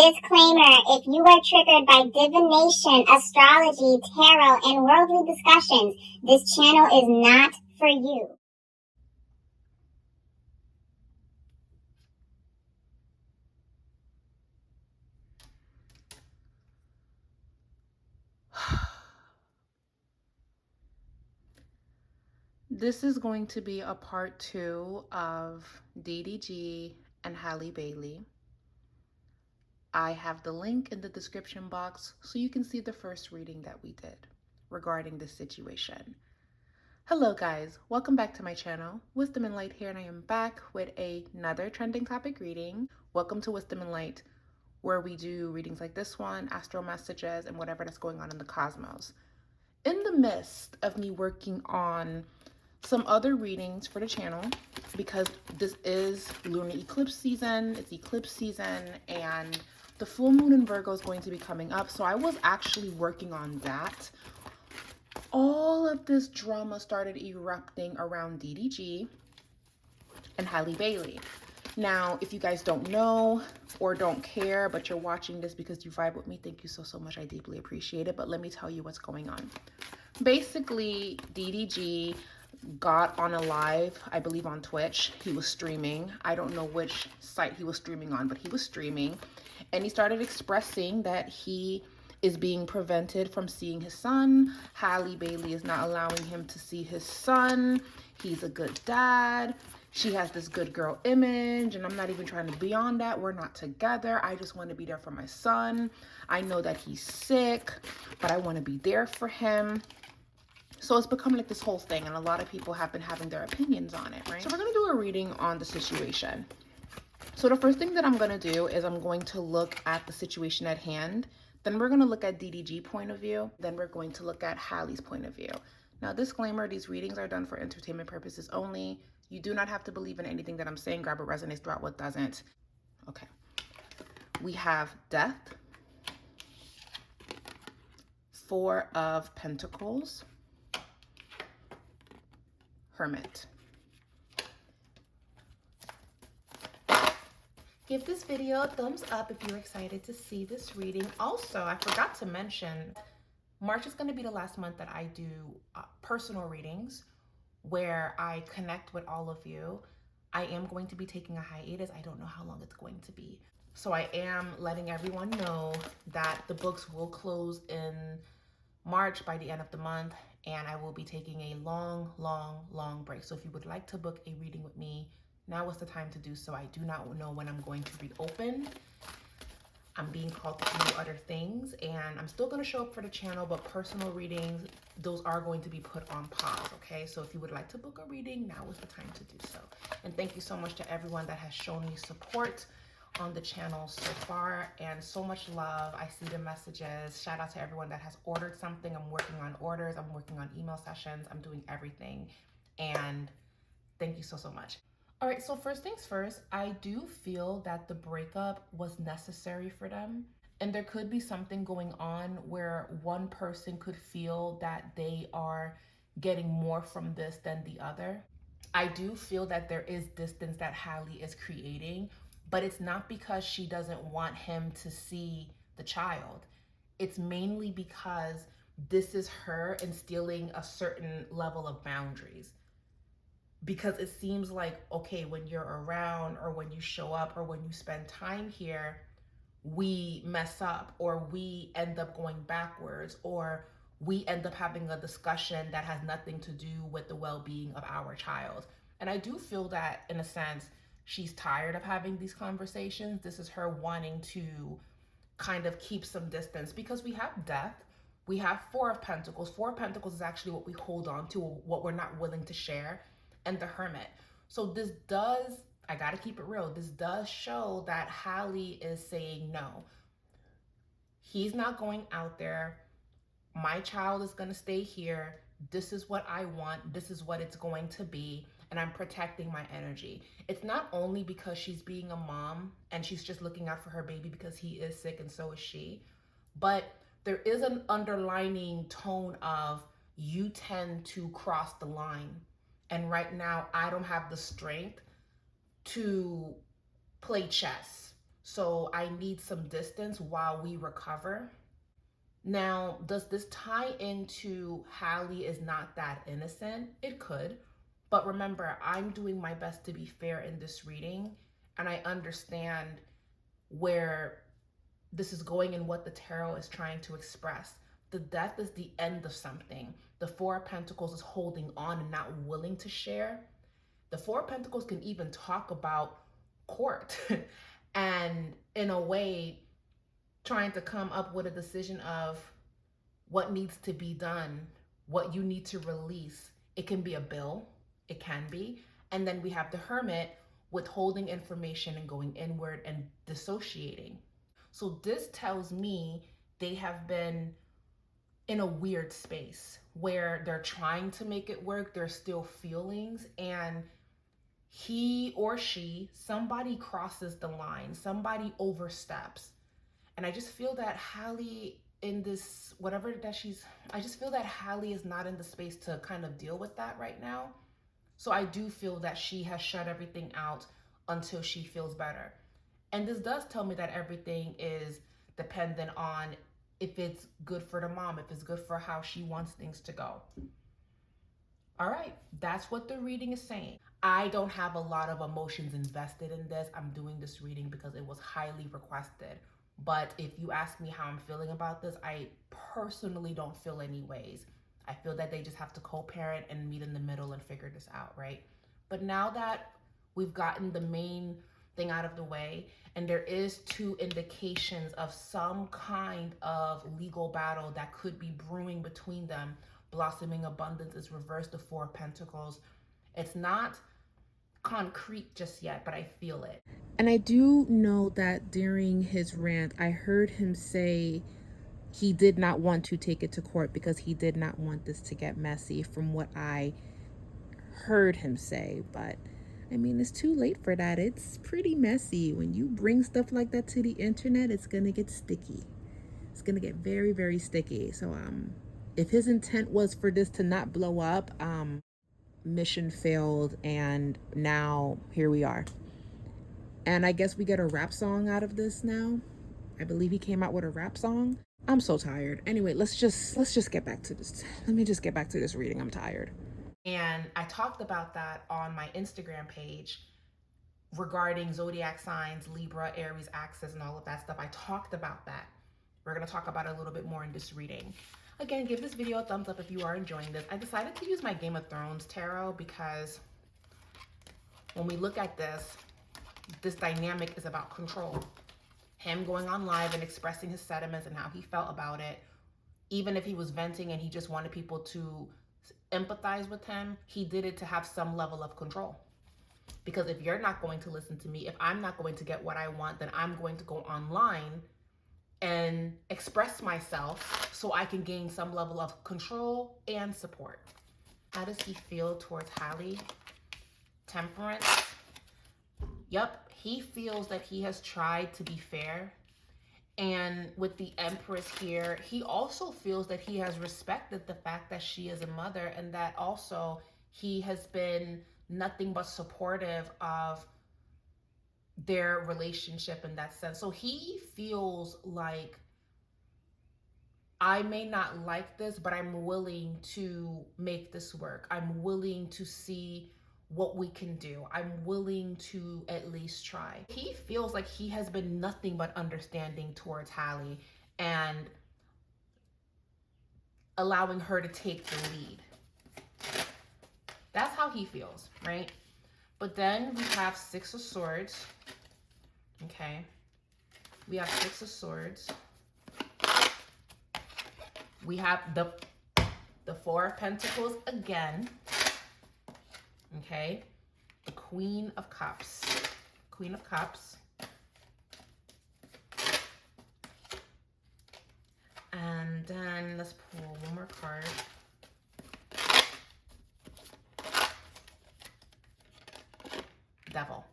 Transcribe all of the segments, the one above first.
Disclaimer, if you are triggered by divination, astrology, tarot, and worldly discussions, this channel is not for you. This is going to be a part 2 of DDG and Halle Bailey. I have the link in the description box so you can see the first reading that we did regarding this situation. Hello guys, welcome back to my channel. Wisdom and Light here, and I am back with another trending topic reading. Welcome to Wisdom and Light, where we do readings like this one, astral messages, and whatever that's going on in the cosmos. In the midst of me working on some other readings for the channel, because this is lunar eclipse season, it's eclipse season, and the full moon in Virgo is going to be coming up. So I was actually working on that. All of this drama started erupting around DDG and Halle Bailey. Now, if you guys don't know or don't care, but you're watching this because you vibe with me, thank you so much. I deeply appreciate it. But let me tell you what's going on. Basically, DDG got on a live, I believe on Twitch. He was streaming. I don't know which site he was streaming on, but he was streaming. And he started expressing that he is being prevented from seeing his son. Halle Bailey is not allowing him to see his son. He's a good dad. She has this good girl image, and I'm not even trying to be on that. We're not together. I just want to be there for my son. I know that he's sick, but I want to be there for him. So it's become like this whole thing, and a lot of people have been having their opinions on it, right? So we're going to do a reading on the situation. So the first thing that I'm going to do is I'm going to look at the situation at hand. Then we're going to look at DDG point of view. Then we're going to look at Halle's point of view. Now, disclaimer, these readings are done for entertainment purposes only. You do not have to believe in anything that I'm saying. Grab what resonates, throw out what doesn't. Okay. We have Death, Four of Pentacles, Hermit. Give this video a thumbs up if you're excited to see this reading. Also, I forgot to mention, March is going to be the last month that I do personal readings where I connect with all of you. I am going to be taking a hiatus. I don't know how long it's going to be. So I am letting everyone know that the books will close in March by the end of the month, and I will be taking a long break. So if you would like to book a reading with me, now is the time to do so. I do not know when I'm going to reopen. I'm being called to do other things, and I'm still going to show up for the channel, but personal readings, those are going to be put on pause, okay? So if you would like to book a reading, now is the time to do so. And thank you so much to everyone that has shown me support on the channel so far, and so much love. I see the messages. Shout out to everyone that has ordered something. I'm working on orders. I'm working on email sessions. I'm doing everything, and thank you so much. All right, so first things first, I do feel that the breakup was necessary for them. And there could be something going on where one person could feel that they are getting more from this than the other. I do feel that there is distance that Halle is creating, but it's not because she doesn't want him to see the child. It's mainly because this is her instilling a certain level of boundaries. Because it seems like, okay, when you're around or when you show up or when you spend time here, we mess up, or we end up going backwards, or we end up having a discussion that has nothing to do with the well-being of our child. And I do feel that, in a sense, she's tired of having these conversations. This is her wanting to kind of keep some distance, because we have Death, we have Four of Pentacles. Four of Pentacles is actually what we hold on to, what we're not willing to share, and the Hermit. So this does, I gotta keep it real, this does show that Halle is saying no. He's not going out there. My child is gonna stay here. This is what I want. This is what it's going to be. And I'm protecting my energy. It's not only because she's being a mom and she's just looking out for her baby because he is sick and so is she, but there is an underlining tone of, you tend to cross the line. And right now, I don't have the strength to play chess. So I need some distance while we recover. Now, does this tie into Halle is not that innocent? It could. But remember, I'm doing my best to be fair in this reading, and I understand where this is going and what the tarot is trying to express. The death is the end of something. The Four of Pentacles is holding on and not willing to share. The Four of Pentacles can even talk about court and in a way trying to come up with a decision of what needs to be done, what you need to release. It can be a bill, it can be. And then we have the Hermit withholding information and going inward and dissociating. So this tells me they have been in a weird space where they're trying to make it work. There's still feelings, and he or she, somebody crosses the line, somebody oversteps. And I just feel that Halle in this, whatever that I just feel that Halle is not in the space to kind of deal with that right now. So I do feel that she has shut everything out until she feels better. And this does tell me that everything is dependent on if it's good for the mom, if it's good for how she wants things to go. All right, that's what the reading is saying. I don't have a lot of emotions invested in this. I'm doing this reading because it was highly requested. But if you ask me how I'm feeling about this, I personally don't feel any ways. I feel that they just have to co-parent and meet in the middle and figure this out, right? But now that we've gotten the main thing out of the way, and there is 2 indications of some kind of legal battle that could be brewing between them. Blossoming abundance is reversed, the Four of Pentacles. It's not concrete just yet, but I feel it. And I do know that during his rant, I heard him say he did not want to take it to court because he did not want this to get messy, from what I heard him say. But I mean, it's too late for that. It's pretty messy. When you bring stuff like that to the internet, it's gonna get sticky. It's gonna get very, very sticky. So if his intent was for this to not blow up, mission failed, and now here we are. And I guess we get a rap song out of this now. I believe he came out with a rap song. I'm so tired. Anyway, let's just get back to this. Let me just get back to this reading. I'm tired. And I talked about that on my Instagram page regarding zodiac signs, Libra, Aries, Axis, and all of that stuff. I talked about that. We're going to talk about it a little bit more in this reading. Again, give this video a thumbs up if you are enjoying this. I decided to use my Game of Thrones tarot because when we look at this dynamic is about control. Him going on live and expressing his sentiments and how he felt about it. Even if he was venting and he just wanted people to empathize with him, he did it to have some level of control. Because if you're not going to listen to me, if I'm not going to get what I want, then I'm going to go online and express myself so I can gain some level of control and support. How does he feel towards Halle? Temperance. Yep, he feels that he has tried to be fair. And with the Empress here, he also feels that he has respected the fact that she is a mother, and that also he has been nothing but supportive of their relationship in that sense. So he feels like, I may not like this, but I'm willing to make this work. I'm willing to see what we can do. I'm willing to at least try. He feels like he has been nothing but understanding towards Halle and allowing her to take the lead. That's how he feels, right? But then we have Six of Swords. Okay. We have Six of Swords. We have the Four of Pentacles again. Okay. The Queen of Cups. Queen of Cups. And then let's pull one more card. Devil.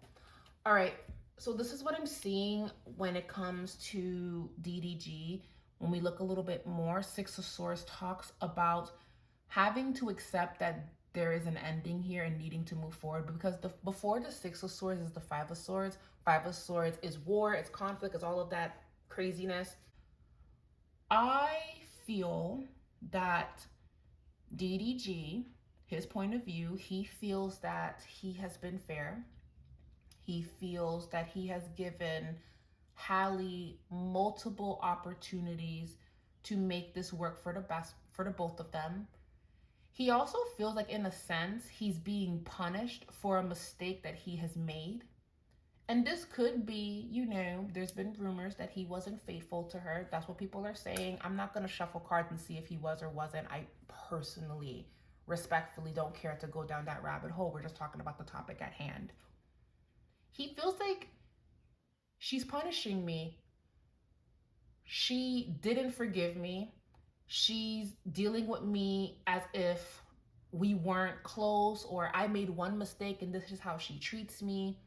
All right. So this is what I'm seeing when it comes to DDG. When we look a little bit more, Six of Swords talks about having to accept that there is an ending here and needing to move forward, because before the Six of Swords is the Five of Swords. Five of Swords is war, it's conflict, it's all of that craziness. I feel that DDG, his point of view, he feels that he has been fair. He feels that he has given Halle multiple opportunities to make this work for the best for the both of them. He also feels like, in a sense, he's being punished for a mistake that he has made. And this could be, there's been rumors that he wasn't faithful to her. That's what people are saying. I'm not going to shuffle cards and see if he was or wasn't. I personally, respectfully, don't care to go down that rabbit hole. We're just talking about the topic at hand. He feels like she's punishing me. She didn't forgive me. She's dealing with me as if we weren't close, or I made one mistake and this is how she treats me.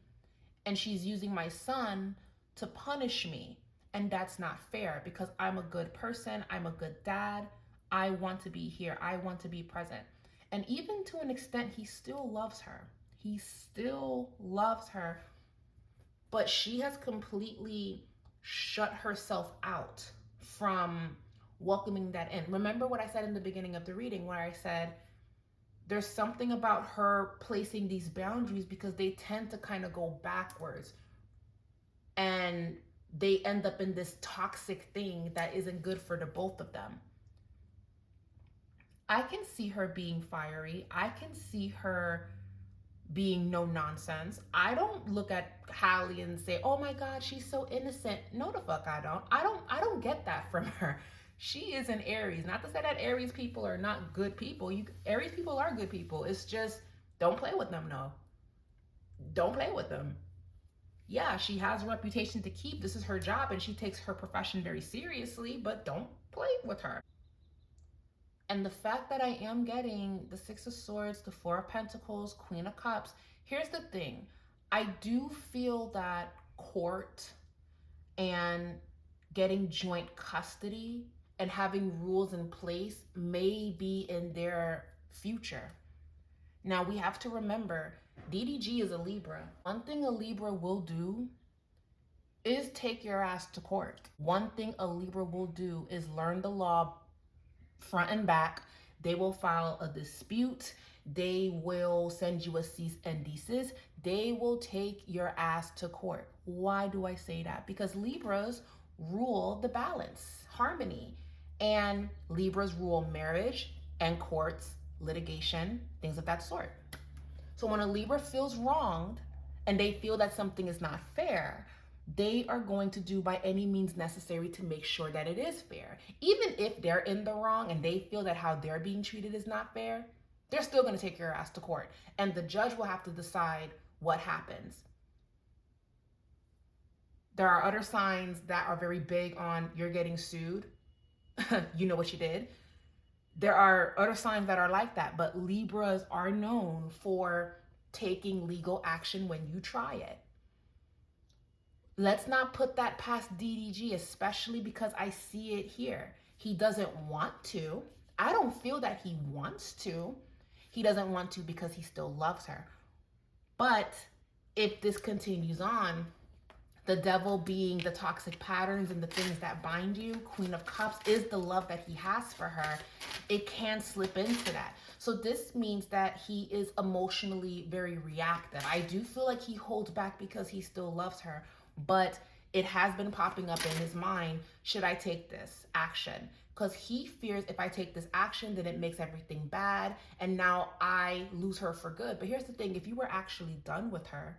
And she's using my son to punish me. And that's not fair, because I'm a good person. I'm a good dad. I want to be here. I want to be present. And even to an extent, he still loves her. He still loves her. But she has completely shut herself out from welcoming that in. Remember what I said in the beginning of the reading, where I said there's something about her placing these boundaries because they tend to kind of go backwards, and they end up in this toxic thing that isn't good for the both of them. I can see her being fiery. I can see her being no nonsense. I don't look at Halle and say, oh my God, she's so innocent. No, the fuck I don't. I don't get that from her. She is an Aries. Not to say that Aries people are not good people. Aries people are good people. It's just, don't play with them, no. Don't play with them. Yeah, she has a reputation to keep. This is her job, and she takes her profession very seriously, but don't play with her. And the fact that I am getting the Six of Swords, the Four of Pentacles, Queen of Cups, here's the thing. I do feel that court and getting joint custody and having rules in place may be in their future. Now, we have to remember, DDG is a Libra. One thing a Libra will do is take your ass to court. One thing a Libra will do is learn the law front and back. They will file a dispute. They will send you a cease and desist. They will take your ass to court. Why do I say that? Because Libras rule the balance, harmony, and Libras rule marriage and courts, litigation, things of that sort. So when a Libra feels wronged and they feel that something is not fair, they are going to do by any means necessary to make sure that it is fair. Even if they're in the wrong and they feel that how they're being treated is not fair, they're still going to take your ass to court. And the judge will have to decide what happens. There are other signs that are very big on you're getting sued. You know what you did. There are other signs that are like that, but Libras are known for taking legal action when you try it. Let's not put that past DDG, especially because I see it here. He doesn't want to. I don't feel that he wants to. He doesn't want to because he still loves her. But if this continues on, the devil being the toxic patterns and the things that bind you, Queen of Cups is the love that he has for her. It can slip into that. So this means that he is emotionally very reactive. I do feel like he holds back because he still loves her, but it has been popping up in his mind. Should I take this action? Because he fears if I take this action, then it makes everything bad. And now I lose her for good. But here's the thing. If you were actually done with her,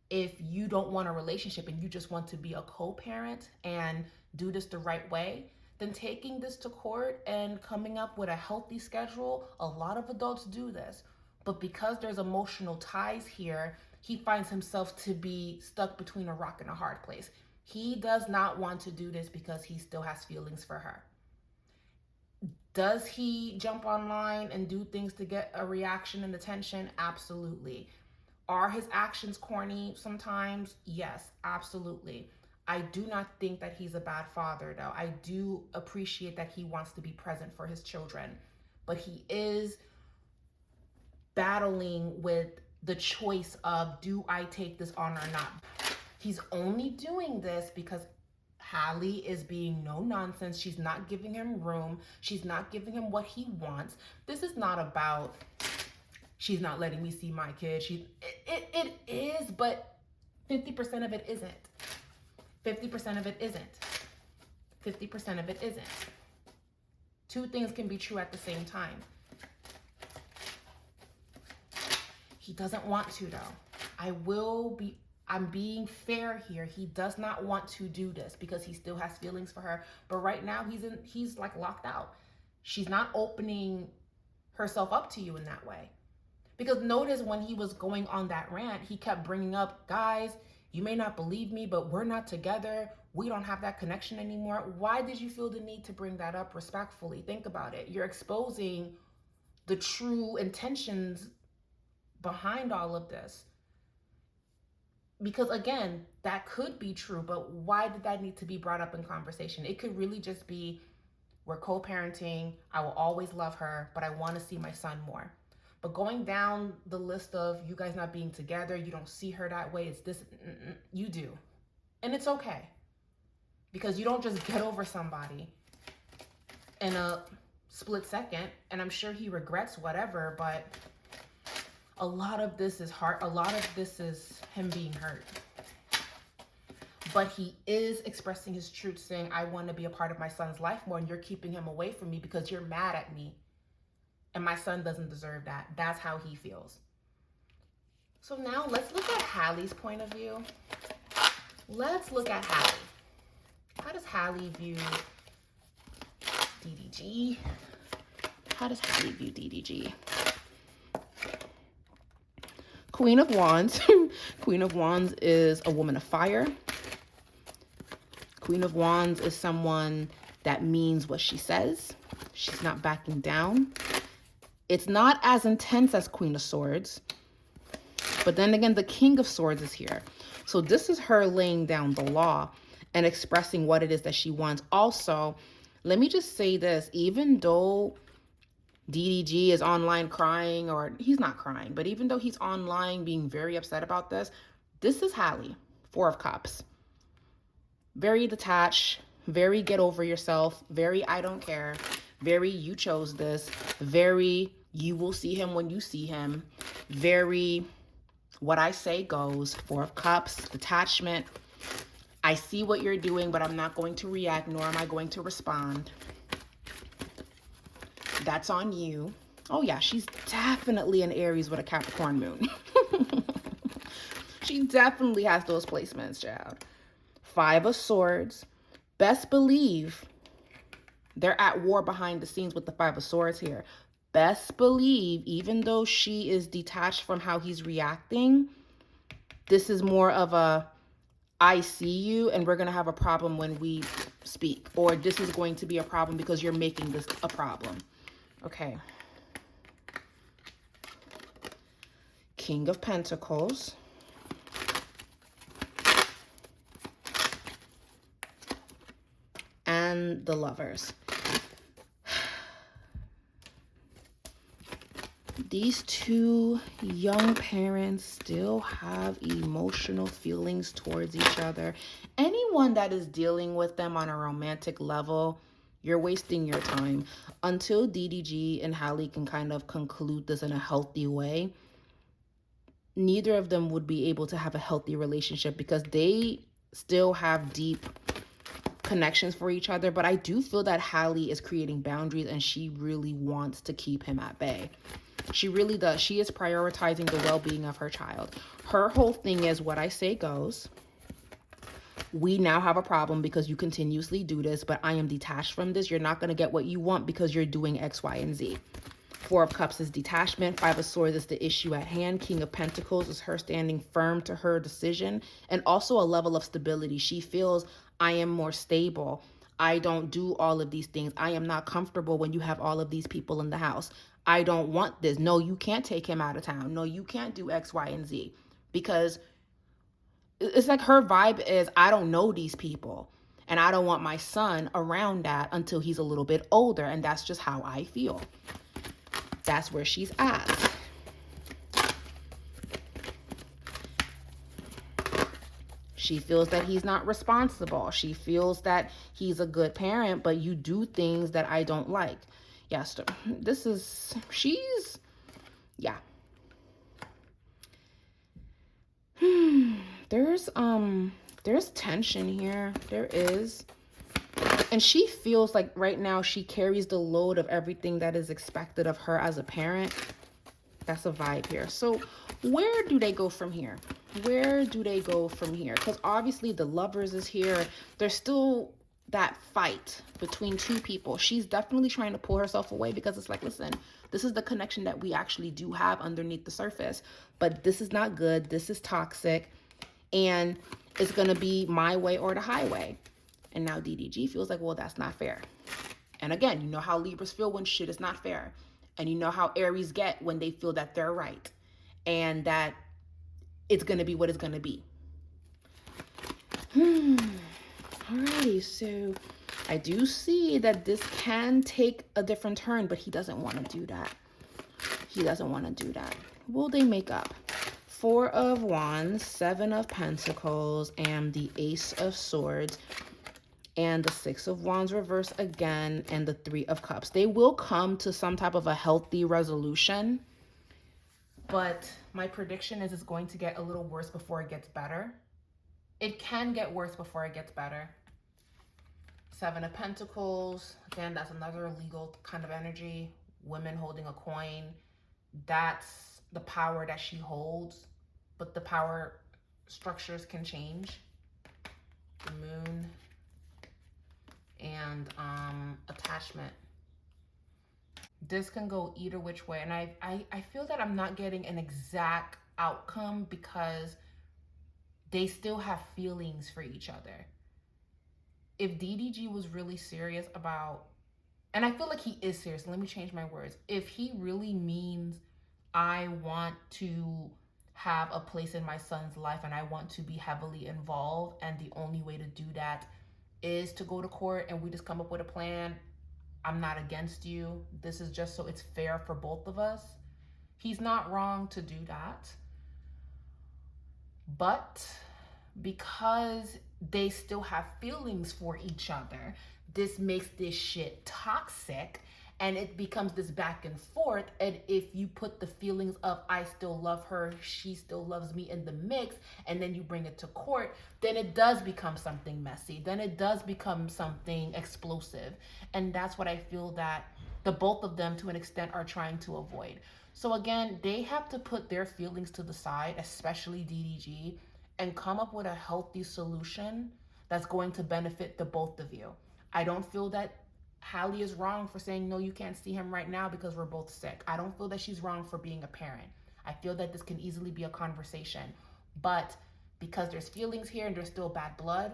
if you don't want a relationship and you just want to be a co-parent and do this the right way, then taking this to court and coming up with a healthy schedule, a lot of adults do this. But because there's emotional ties here, he finds himself to be stuck between a rock and a hard place. He does not want to do this because he still has feelings for her. Does he jump online and do things to get a reaction and attention? Absolutely. Are his actions corny sometimes? Yes, absolutely. I do not think that he's a bad father, though. I do appreciate that he wants to be present for his children, but he is battling with the choice of, do I take this on or not? He's only doing this because Halle is being no nonsense. She's not giving him room. She's not giving him what he wants. This is not about, she's not letting me see my kid. It is, but 50% of it isn't. 50% of it isn't. 50% of it isn't. Two things can be true at the same time. He doesn't want to, though. I'm being fair here. He does not want to do this because he still has feelings for her. But right now he's like locked out. She's not opening herself up to you in that way. Because notice when he was going on that rant, he kept bringing up, guys, you may not believe me, but we're not together. We don't have that connection anymore. Why did you feel the need to bring that up respectfully? Think about it. You're exposing the true intentions behind all of this. Because again, that could be true, but why did that need to be brought up in conversation? It could really just be, we're co-parenting, I will always love her, but I want to see my son more. But going down the list of you guys not being together, you don't see her that way, it's this, you do. And it's okay. Because you don't just get over somebody in a split second, and I'm sure he regrets whatever, but a lot of this is hard. A lot of this is him being hurt. But he is expressing his truth, saying, I want to be a part of my son's life more, and you're keeping him away from me because you're mad at me. And my son doesn't deserve that. That's how he feels. So now let's look at Halle's point of view. Let's look at Halle. How does Halle view DDG? How does Halle view DDG? Queen of Wands. Queen of Wands is a woman of fire. Queen of Wands is someone that means what she says. She's not backing down. It's not as intense as Queen of Swords. But then again, the King of Swords is here. So this is her laying down the law and expressing what it is that she wants. Also, let me just say this. Even though DDG is online crying, or he's not crying, but even though he's online being very upset about this is Halle, 4 of Cups. Very detached, very get over yourself, very I don't care, very you chose this, very you will see him when you see him, very what I say goes, 4 of Cups, detachment. I see what you're doing, but I'm not going to react, nor am I going to respond. That's on you. Oh yeah, she's definitely an Aries with a Capricorn moon. She definitely has those placements, child. 5 of Swords. Best believe they're at war behind the scenes with the 5 of Swords here. Best believe, even though she is detached from how he's reacting, this is more of a, I see you and we're going to have a problem when we speak. Or this is going to be a problem because you're making this a problem. Okay. King of Pentacles. And the Lovers. These two young parents still have emotional feelings towards each other. Anyone that is dealing with them on a romantic level, you're wasting your time. Until DDG and Halle can kind of conclude this in a healthy way, neither of them would be able to have a healthy relationship because they still have deep connections for each other. But I do feel that Halle is creating boundaries and she really wants to keep him at bay. She really does. She is prioritizing the well-being of her child. Her whole thing is what I say goes. We now have a problem because you continuously do this, but I am detached from this. You're not going to get what you want because you're doing X, Y, and Z. 4 of Cups is detachment. 5 of Swords is the issue at hand. King of Pentacles is her standing firm to her decision, and also a level of stability. She feels, I am more stable. I don't do all of these things. I am not comfortable when you have all of these people in the house. I don't want this. No, you can't take him out of town. No, you can't do X, Y, and Z. Because it's like her vibe is, I don't know these people. And I don't want my son around that until he's a little bit older. And that's just how I feel. That's where she's at. She feels that he's not responsible. She feels that he's a good parent, but you do things that I don't like. Yes, yeah. There's tension here. There is. And she feels like right now she carries the load of everything that is expected of her as a parent. That's a vibe here. So where do they go from here? Where do they go from here? Because obviously the lovers is here. There's still that fight between two people. She's definitely trying to pull herself away because it's like, listen, this is the connection that we actually do have underneath the surface. But this is not good. This is toxic. And it's going to be my way or the highway. And now DDG feels like, well, that's not fair. And again, you know how Libras feel when shit is not fair. And you know how Aries get when they feel that they're right. And that it's going to be what it's going to be. Alrighty, so I do see that this can take a different turn, but he doesn't want to do that. He doesn't want to do that. Will they make up? 4 of Wands, 7 of Pentacles, and the Ace of Swords, and the 6 of Wands reverse again, and the 3 of Cups. They will come to some type of a healthy resolution, but my prediction is it's going to get a little worse before it gets better. It can get worse before it gets better. 7 of Pentacles, again, that's another legal kind of energy. Women holding a coin. That's the power that she holds, but the power structures can change. The Moon and attachment. This can go either which way, and I feel that I'm not getting an exact outcome because they still have feelings for each other. If DDG was really serious about, and I feel like he is serious, let me change my words. If he really means I want to have a place in my son's life and I want to be heavily involved, and the only way to do that is to go to court and we just come up with a plan, I'm not against you. This is just so it's fair for both of us. He's not wrong to do that. But because they still have feelings for each other, this makes this shit toxic, and it becomes this back and forth. And if you put the feelings of I still love her, she still loves me in the mix, and then you bring it to court, then it does become something messy. Then it does become something explosive. And that's what I feel that the both of them to an extent are trying to avoid. So again, they have to put their feelings to the side, especially DDG, and come up with a healthy solution that's going to benefit the both of you. I don't feel that Halle is wrong for saying, no, you can't see him right now because we're both sick. I don't feel that she's wrong for being a parent. I feel that this can easily be a conversation. But because there's feelings here and there's still bad blood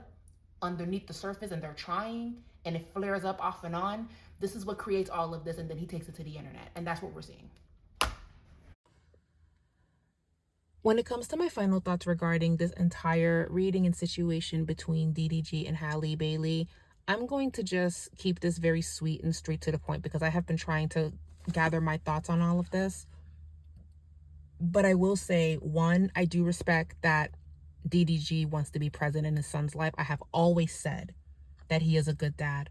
underneath the surface and they're trying and it flares up off and on, this is what creates all of this, and then he takes it to the internet. And that's what we're seeing. When it comes to my final thoughts regarding this entire reading and situation between DDG and Halle Bailey, I'm going to just keep this very sweet and straight to the point because I have been trying to gather my thoughts on all of this. But I will say, one, I do respect that DDG wants to be present in his son's life. I have always said that he is a good dad,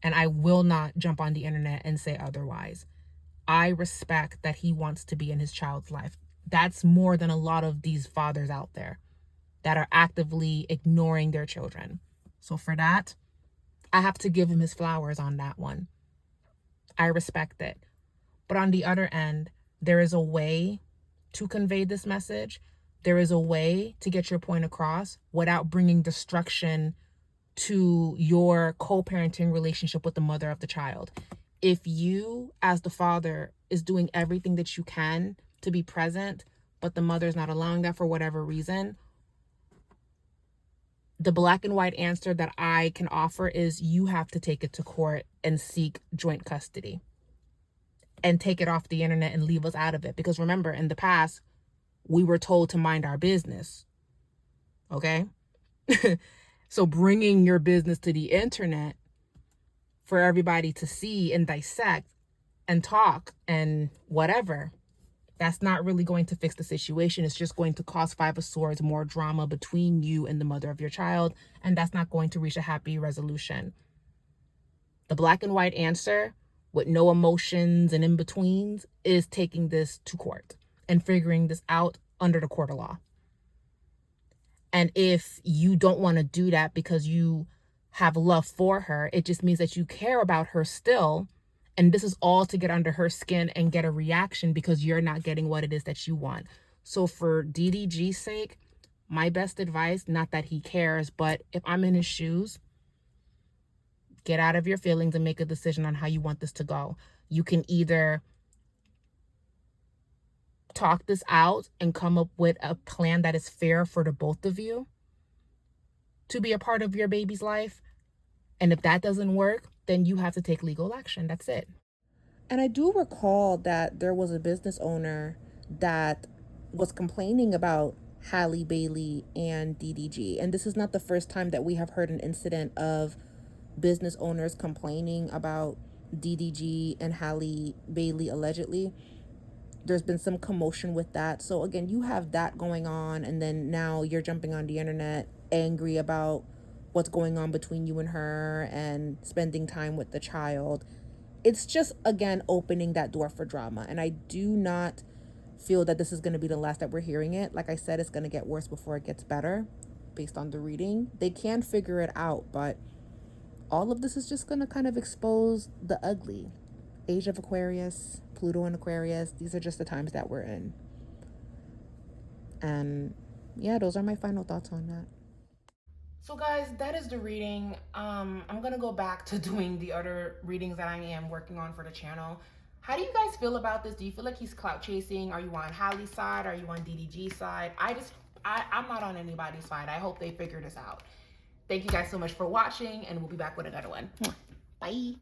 and I will not jump on the internet and say otherwise. I respect that he wants to be in his child's life. That's more than a lot of these fathers out there that are actively ignoring their children. So for that, I have to give him his flowers on that one. I respect it. But on the other end, there is a way to convey this message. There is a way to get your point across without bringing destruction to your co-parenting relationship with the mother of the child. If you, as the father, is doing everything that you can to be present, but the mother's not allowing that for whatever reason, the black and white answer that I can offer is you have to take it to court and seek joint custody and take it off the internet and leave us out of it. Because remember, in the past, we were told to mind our business. Okay? So bringing your business to the internet for everybody to see and dissect and talk and whatever, That's not really going to fix the situation. It's just going to cause Five of Swords more drama between you and the mother of your child, and that's not going to reach a happy resolution. The black and white answer with no emotions and in-betweens is taking this to court and figuring this out under the court of law. And if you don't want to do that because you have love for her, it just means that you care about her still. And this is all to get under her skin and get a reaction because you're not getting what it is that you want. So for DDG's sake, my best advice, not that he cares, but if I'm in his shoes, get out of your feelings and make a decision on how you want this to go. You can either talk this out and come up with a plan that is fair for the both of you to be a part of your baby's life. And if that doesn't work, then you have to take legal action. That's it. And I do recall that there was a business owner that was complaining about Halle Bailey and DDG. And this is not the first time that we have heard an incident of business owners complaining about DDG and Halle Bailey allegedly. There's been some commotion with that. So again, you have that going on, and then now you're jumping on the internet angry about what's going on between you and her and spending time with the child. It's just, again, opening that door for drama. And I do not feel that this is going to be the last that we're hearing it. Like I said, it's going to get worse before it gets better based on the reading. They can figure it out, but all of this is just going to kind of expose the ugly. Age of Aquarius, Pluto in Aquarius, these are just the times that we're in. And yeah, those are my final thoughts on that. So guys, that is the reading. I'm gonna go back to doing the other readings that I am working on for the channel. How do you guys feel about this? Do you feel like he's clout chasing? Are you on Halle's side? Are you on DDG's side? I'm not on anybody's side. I hope they figure this out. Thank you guys so much for watching, and we'll be back with another one. Bye.